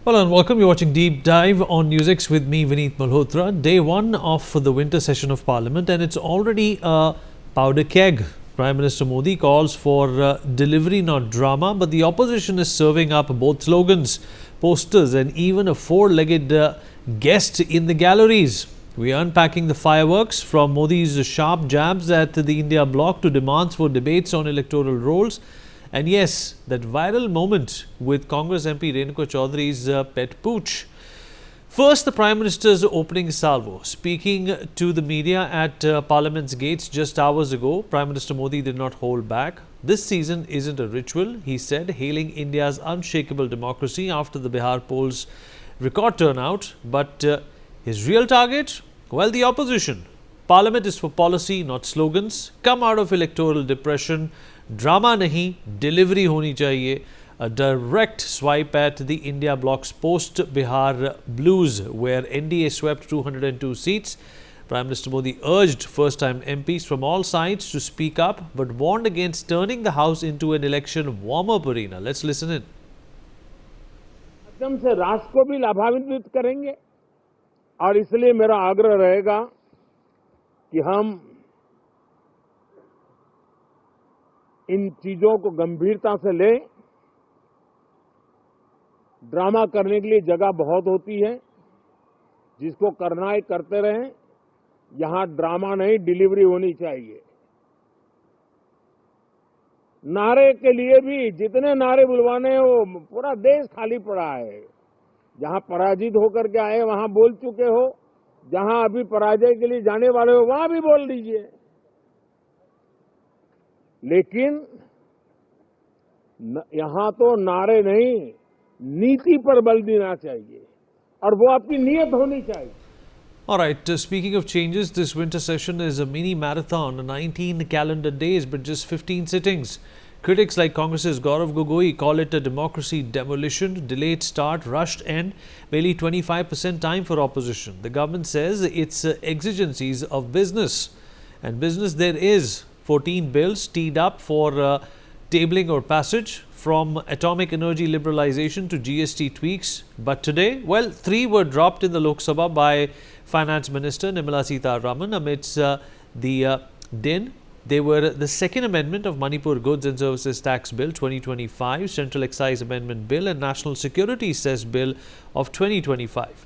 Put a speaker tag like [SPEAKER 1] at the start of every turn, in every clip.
[SPEAKER 1] Well, and welcome. You're watching Deep Dive on Newsx with me, Vineet Malhotra. Day one of the winter session of Parliament, and it's already a powder keg. Prime Minister Modi calls for delivery, not drama, but the opposition is serving up both slogans, posters, and even a four-legged guest in the galleries. We are unpacking the fireworks from Modi's sharp jabs at the India bloc to demands for debates on electoral rolls. And yes, that viral moment with Congress MP Renuka Chowdhury's pet pooch. First, the Prime Minister's opening salvo. Speaking to the media at Parliament's gates just hours ago, Prime Minister Modi did not hold back. This season isn't a ritual, he said, hailing India's unshakable democracy after the Bihar polls' record turnout. But his real target? Well, the opposition. Parliament is for policy, not slogans. Come out of electoral depression. Drama nahi, delivery honi chahiye. A direct swipe at the India bloc's post-Bihar blues, where NDA swept 202 seats. Prime Minister Modi urged first-time MPs from all sides to speak up, but warned against turning the House into an election warm-up arena. Let's listen in.
[SPEAKER 2] माध्यम से राष्ट्र को भी लाभान्वित करेंगे और इसलिए मेरा आग्रह रहेगा कि हम इन चीजों को गंभीरता से लें। ड्रामा करने के लिए जगह बहुत होती है, जिसको करना है करते रहें। यहां ड्रामा नहीं, डिलीवरी होनी चाहिए। नारे के लिए भी जितने नारे बुलवाने हैं वो पूरा देश खाली पड़ा है। जहां पराजित होकर के आए वहां बोल चुके हो, जहां अभी पराजय के लिए जाने वाले हो वहां भी बोल दीजिए, लेकिन यहां तो नारे नहीं, नीति पर बल देना चाहिए और वो आपकी नियत होनी चाहिए।
[SPEAKER 1] All right, speaking of changes, this winter session is a mini marathon, 19 calendar days, but just 15 sittings. Critics like Congress's Gaurav Gogoi call it a democracy demolition, delayed start, rushed end, barely 25% time for opposition. The government says it's exigencies of business, and business there is. 14 bills teed up for tabling or passage, from atomic energy liberalization to GST tweaks. But today, well, 3 were dropped in the Lok Sabha by Finance Minister Nirmala Sitharaman amidst the din. They were the second amendment of Manipur Goods and Services Tax Bill 2025, Central Excise Amendment Bill and National Security Cess Bill of 2025.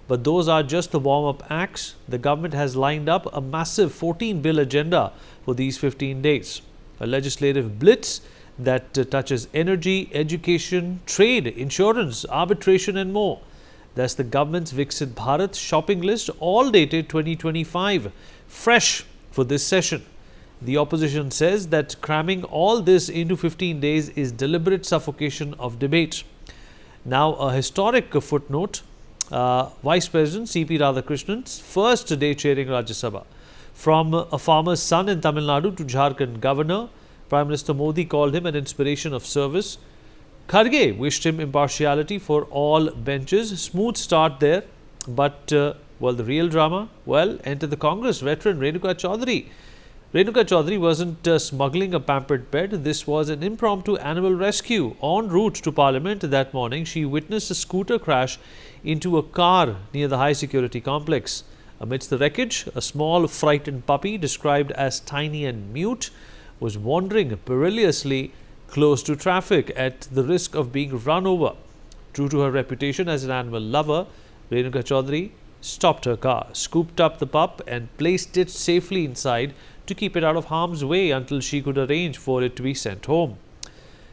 [SPEAKER 1] But those are just the warm-up acts. The government has lined up a massive 14-bill agenda for these 15 days. A legislative blitz that touches energy, education, trade, insurance, arbitration and more. That's the government's Viksit Bharat shopping list, all dated 2025, fresh for this session. The opposition says that cramming all this into 15 days is deliberate suffocation of debate. Now, a historic footnote. Vice President C.P. Radhakrishnan's first day chairing Rajya Sabha. From a farmer's son in Tamil Nadu to Jharkhand governor, Prime Minister Modi called him an inspiration of service. Kharge wished him impartiality for all benches. Smooth start there. But, well, the real drama? Well, enter the Congress veteran Renuka Chowdhury. Renuka Chowdhury wasn't smuggling a pampered pet. This was an impromptu animal rescue. En route to Parliament that morning, she witnessed a scooter crash into a car near the high security complex. Amidst the wreckage, a small frightened puppy described as tiny and mute was wandering perilously close to traffic at the risk of being run over. True to her reputation as an animal lover, Renuka Chowdhury stopped her car, scooped up the pup and placed it safely inside to keep it out of harm's way until she could arrange for it to be sent home.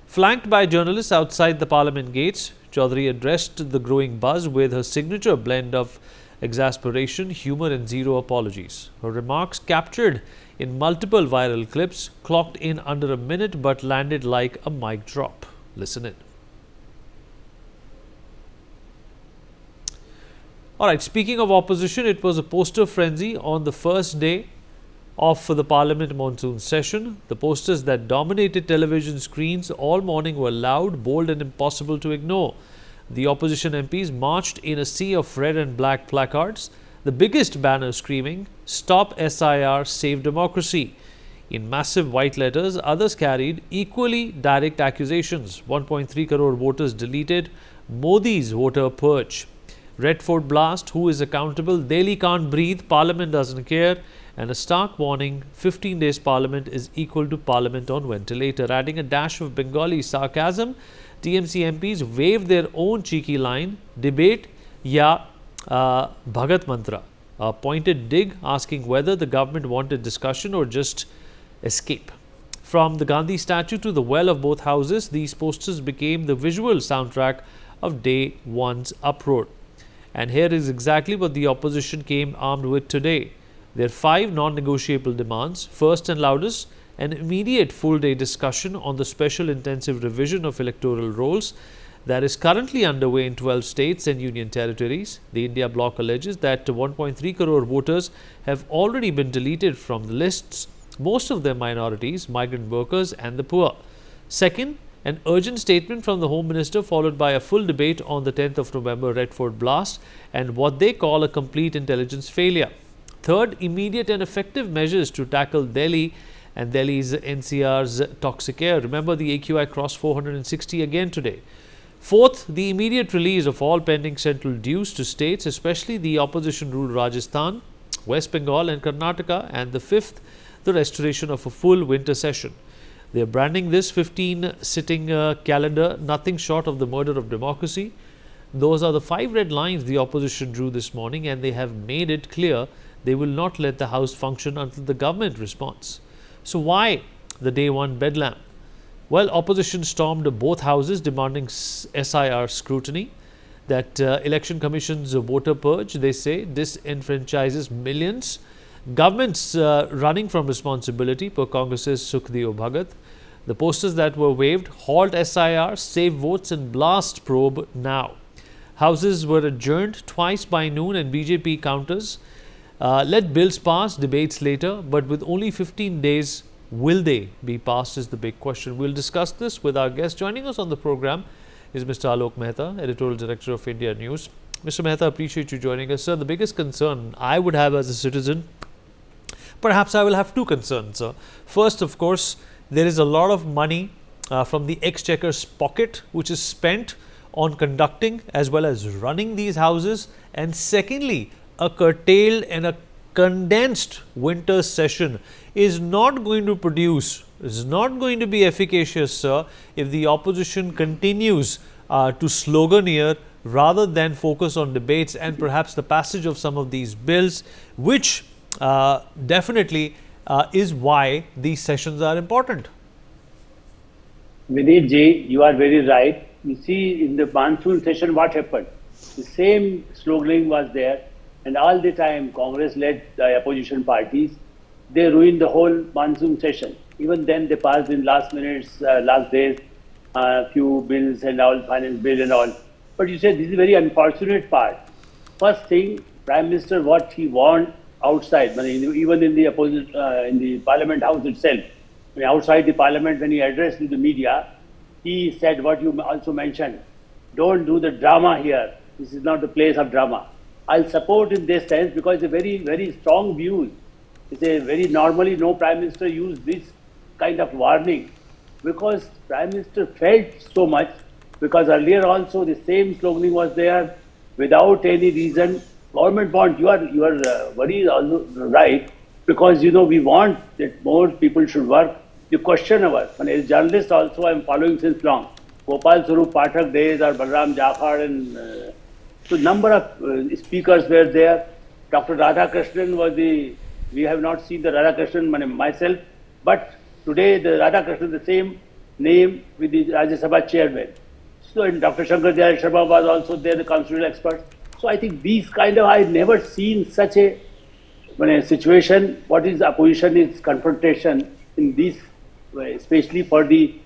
[SPEAKER 1] Flanked by journalists outside the Parliament gates, Chowdhury addressed the growing buzz with her signature blend of exasperation, humor and zero apologies. Her remarks, captured in multiple viral clips, clocked in under a minute but landed like a mic drop. Listen in. Alright, speaking of opposition, it was a poster frenzy on the first day of the Parliament monsoon session. The posters that dominated television screens all morning were loud, bold and impossible to ignore. The opposition MPs marched in a sea of red and black placards, the biggest banner screaming, "Stop SIR, Save Democracy." In massive white letters, others carried equally direct accusations. 1.3 crore voters deleted, Modi's voter purge. Red Fort blast, who is accountable? Delhi can't breathe, Parliament doesn't care. And a stark warning, 15 days Parliament is equal to Parliament on ventilator. Adding a dash of Bengali sarcasm, TMC MPs waved their own cheeky line, debate ya Bhagat Mantra. A pointed dig asking whether the government wanted discussion or just escape. From the Gandhi statue to the well of both houses, these posters became the visual soundtrack of day one's uproar. And here is exactly what the opposition came armed with today. Their 5 non-negotiable demands. First and loudest, an immediate full-day discussion on the special intensive revision of electoral rolls that is currently underway in 12 states and union territories. The India bloc alleges that 1.3 crore voters have already been deleted from the lists, most of them minorities, migrant workers and the poor. Second, an urgent statement from the Home Minister followed by a full debate on the 10th of November Red Fort blast and what they call a complete intelligence failure. Third, immediate and effective measures to tackle Delhi and Delhi's NCR's toxic air. Remember, the AQI crossed 460 again today. Fourth, the immediate release of all pending central dues to states, especially the opposition-ruled Rajasthan, West Bengal and Karnataka. And the fifth, the restoration of a full winter session. They are branding this 15-sitting calendar nothing short of the murder of democracy. Those are the 5 red lines the opposition drew this morning, and they have made it clear they will not let the House function until the government responds. So why the day one bedlam? Well, opposition stormed both houses demanding SIR scrutiny. That election commission's voter purge, they say, disenfranchises millions. Governments running from responsibility, per Congress's Sukhdev Bhagat. The posters that were waved: halt SIR, save votes and blast probe now. Houses were adjourned twice by noon and BJP counters. Let bills pass, debates later, but with only 15 days, will they be passed is the big question. We'll discuss this with our guest. Joining us on the program is Mr. Alok Mehta, Editorial Director of India News. Mr. Mehta, appreciate you joining us. Sir, the biggest concern I would have as a citizen, perhaps I will have 2 concerns, sir. First, of course, there is a lot of money from the exchequer's pocket which is spent on conducting as well as running these houses. And secondly, a curtailed and a condensed winter session is not going to produce, is not going to be efficacious, sir, if the opposition continues to sloganeer rather than focus on debates and perhaps the passage of some of these bills, which definitely is why these sessions are important.
[SPEAKER 3] Vineet ji, you are very right. You see, in the monsoon session, what happened? The same slogan was there, and all the time Congress led the opposition parties. They ruined the whole monsoon session. Even then, they passed in last minutes, last days, few bills and all, finance bill and all. But you said this is a very unfortunate part. First thing, Prime Minister, what he wants outside, even in the in the Parliament House itself, outside the Parliament, when he addressed to the media, he said what you also mentioned: don't do the drama here. This is not the place of drama. I'll support in this sense because it's a very, very strong view. It's a very normally no Prime Minister use this kind of warning because Prime Minister felt so much, because earlier also the same slogan was there without any reason. Government want, you are very right, because we want that more people should work. You question our, and as a journalist also I am following since long. Gopal Swarup Pathak days or Balram Jafar, and so number of speakers were there. Dr. Radhakrishnan was we have not seen the Radhakrishnan myself, but today the Radhakrishnan, the same name with the Rajya Sabha chairman. So, and Dr. Shankar Dayal Sharma was also there, the constitutional expert. So I think these kind of, I've never seen such a situation. What is opposition is confrontation in this way, especially for the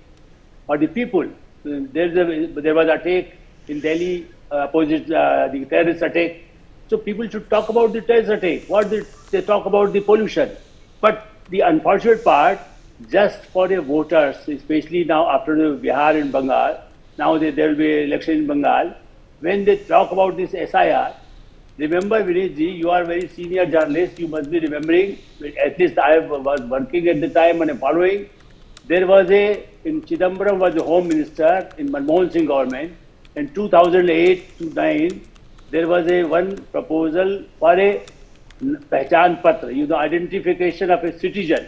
[SPEAKER 3] people. There was attack in Delhi, the terrorist attack. So people should talk about the terrorist attack. What they talk about the pollution. But the unfortunate part, just for the voters, especially now after the Bihar and Bengal, now there will be election in Bengal. When they talk about this SIR, remember, Vineet ji, you are very senior journalist, you must be remembering, at least I was working at the time and following, there was in Chidambaram was the Home Minister in Manmohan Singh government, In 2008 to 9, there was one proposal for a Pehchan Patra, identification of a citizen.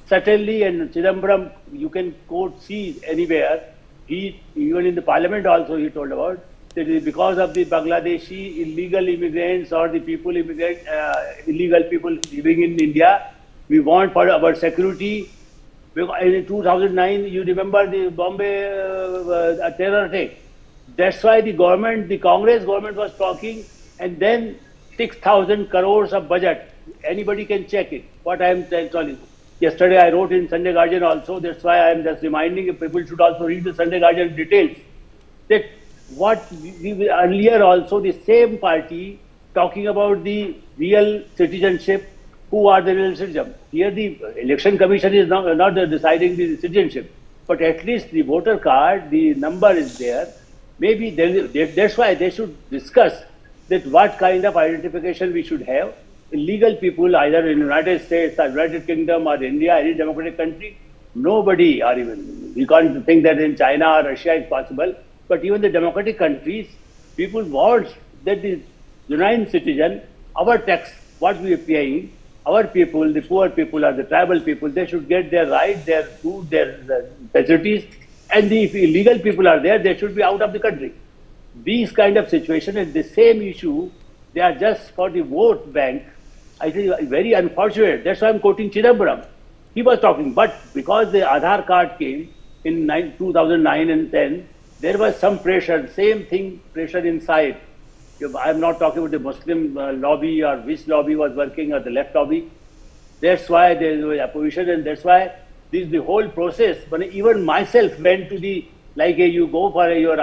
[SPEAKER 3] Certainly, and Chidambaram, you can see anywhere, he, even in the parliament also, he told about that because of the Bangladeshi illegal immigrants or the illegal people living in India, we want for our security. In 2009, you remember the Bombay terror attack. That's why the Congress government was talking, and then 6,000 crores of budget. Anybody can check it. What I am telling you. Yesterday I wrote in Sunday Guardian also. That's why I am just reminding people should also read the Sunday Guardian details. That what we earlier also the same party talking about the real citizenship. Who are the real citizens? Here the election commission is not deciding the citizenship, but at least the voter card, the number is there. Maybe that's why they should discuss that what kind of identification we should have. Illegal people, either in the United States or United Kingdom or India, any democratic country, nobody, or even, we can't think that in China or Russia is possible, but even the democratic countries, people want that the genuine citizen, our tax, what we are paying, our people, the poor people or the tribal people, they should get their rights, their food, their facilities, and if illegal people are there, they should be out of the country. These kind of situation is the same issue. They are just for the vote bank. I think very unfortunate. That's why I'm quoting Chidambaram. He was talking, but because the Aadhaar card came in 2009 and 10, there was some pressure, same thing, pressure inside. I'm not talking about the Muslim lobby or which lobby was working or the left lobby. That's why there was opposition, and that's why the whole process. But even myself went to the, like you go for your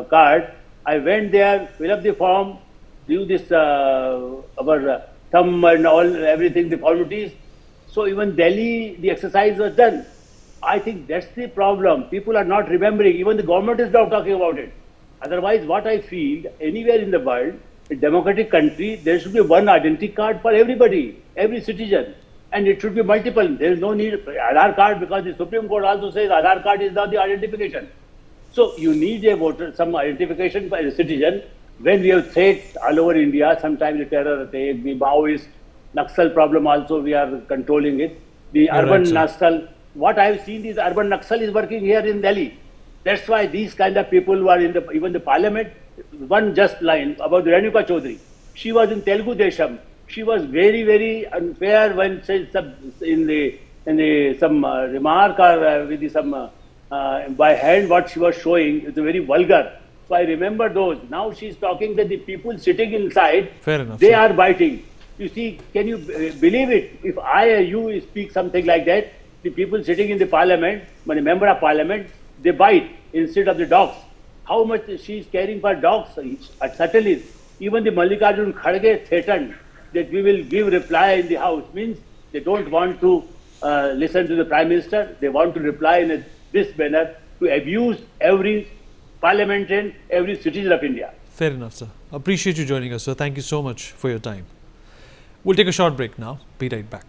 [SPEAKER 3] card, I went there, fill up the form, do this, our thumb and everything, the formalities. So even Delhi, the exercise was done. I think that's the problem. People are not remembering. Even the government is not talking about it. Otherwise, what I feel, anywhere in the world, a democratic country, there should be one identity card for everybody, every citizen. And it should be multiple. There is no need Aadhaar card, because the Supreme Court also says Aadhaar card is not the identification. So you need a voter, some identification by the citizen. When we have threats all over India, sometimes the terror attack, the Maoist, Naxal problem also, we are controlling it. The urban Naxal, what I have seen is urban Naxal is working here in Delhi. That's why these kind of people who are in even the parliament. One just line about the Renuka Chowdhury. She was in Telugu Desham. She was very, very unfair when says some remark or with some by hand what she was showing is very vulgar. So I remember those. Now she's talking that the people sitting inside,
[SPEAKER 1] fair enough,
[SPEAKER 3] they are biting. You see, can you believe it? If I or you speak something like that, the people sitting in the parliament, when a member of parliament, they bite instead of the dogs. How much she is caring for dogs? Certainly, even the Mallikarjun Kharge threatened that we will give reply in the house. Means they don't want to listen to the Prime Minister. They want to reply in this manner to abuse every parliamentarian, every citizen of India.
[SPEAKER 1] Fair enough, sir. Appreciate you joining us, sir. Thank you so much for your time. We'll take a short break now. Be right back.